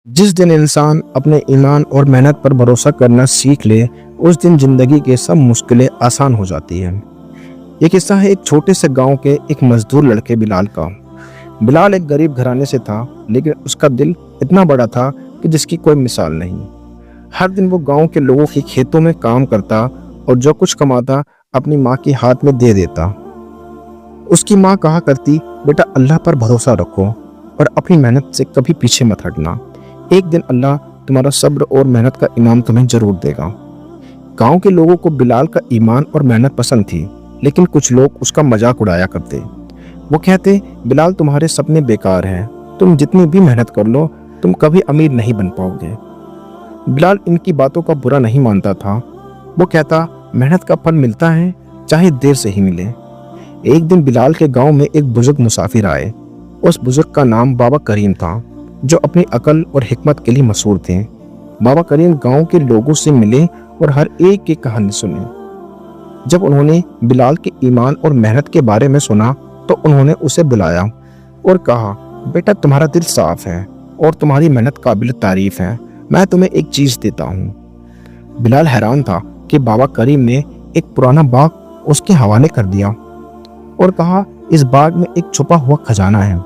जिस दिन इंसान अपने ईमान और मेहनत पर भरोसा करना सीख ले, उस दिन जिंदगी के सब मुश्किलें आसान हो जाती हैं। ये किस्सा है एक छोटे से गांव के एक मजदूर लड़के बिलाल का। बिलाल एक गरीब घराने से था, लेकिन उसका दिल इतना बड़ा था कि जिसकी कोई मिसाल नहीं। हर दिन वो गांव के लोगों के खेतों में काम करता और जो कुछ कमाता अपनी माँ के हाथ में दे देता। उसकी माँ कहा करती, बेटा अल्लाह पर भरोसा रखो और अपनी मेहनत से कभी पीछे मत हटना। एक दिन अल्लाह तुम्हारा सब्र और मेहनत का इनाम तुम्हें जरूर देगा। गांव के लोगों को बिलाल का ईमान और मेहनत पसंद थी, लेकिन कुछ लोग उसका मजाक उड़ाया करते। वो कहते, बिलाल तुम्हारे सपने बेकार हैं, तुम जितनी भी मेहनत कर लो तुम कभी अमीर नहीं बन पाओगे। बिलाल इनकी बातों का बुरा नहीं मानता था। वो कहता, मेहनत का फल मिलता है, चाहे देर से ही मिले। एक दिन बिलाल के गांव में एक बुजुर्ग मुसाफिर आए। उस बुजुर्ग का नाम बाबा करीम था, जो अपनी अकल और हिकमत के लिए मशहूर थे। बाबा करीम गांव के लोगों से मिले और हर एक की कहानी सुनी। जब उन्होंने बिलाल के ईमान और मेहनत के बारे में सुना तो उन्होंने उसे बुलाया और कहा, बेटा तुम्हारा दिल साफ है और तुम्हारी मेहनत काबिल तारीफ है, मैं तुम्हें एक चीज देता हूँ। बिलाल हैरान था कि बाबा करीम ने एक पुराना बाग उसके हवाले कर दिया और कहा, इस बाग में एक छुपा हुआ खजाना है,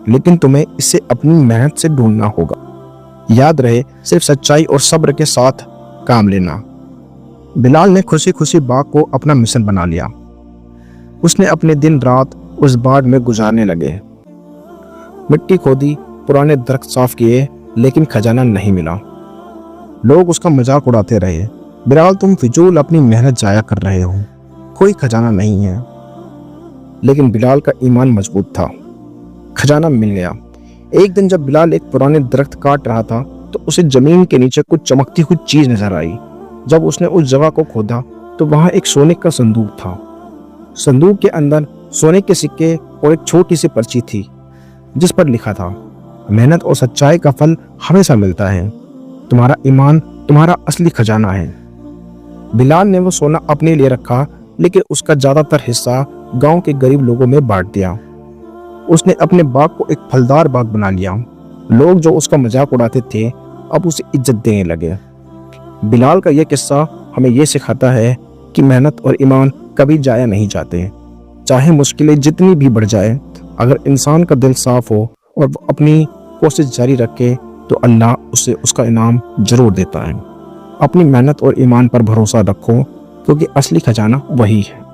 लेकिन तुम्हें इसे अपनी मेहनत से ढूंढना होगा। याद रहे, सिर्फ सच्चाई और सब्र के साथ काम लेना। बिलाल ने खुशी खुशी बाग को अपना मिशन बना लिया। उसने अपने दिन रात उस बाग में गुजारने लगे। मिट्टी खोदी, पुराने दरख्त साफ किए, लेकिन खजाना नहीं मिला। लोग उसका मजाक उड़ाते रहे, बिलाल तुम फिजूल अपनी मेहनत जाया कर रहे हो, कोई खजाना नहीं है। लेकिन बिलाल का ईमान मजबूत था। खजाना मिल गया। एक दिन जब बिलाल एक पुराने दरख्त काट रहा था तो उसे जमीन के नीचे कुछ चमकती हुई चीज नजर आई। जब उसने उस जगह को खोदा तो वहां एक सोने का संदूक था। संदूक के अंदर सोने के सिक्के और एक छोटी सी पर्ची थी, जिस पर लिखा था, मेहनत और सच्चाई का फल हमेशा मिलता है, तुम्हारा ईमान तुम्हारा असली खजाना है। बिलाल ने वो सोना अपने लिए रखा, लेकिन उसका ज्यादातर हिस्सा गांव के गरीब लोगों में बांट दिया। उसने अपने बाग को एक फलदार बाग बना लिया। लोग जो उसका मजाक उड़ाते थे अब उसे इज्जत देने लगे। बिलाल का यह किस्सा हमें यह सिखाता है कि मेहनत और ईमान कभी जाया नहीं जाते। चाहे मुश्किलें जितनी भी बढ़ जाए, अगर इंसान का दिल साफ हो और वो अपनी कोशिश जारी रखे तो अल्लाह उसे उसका इनाम जरूर देता है। अपनी मेहनत और ईमान पर भरोसा रखो, क्योंकि असली खजाना वही है।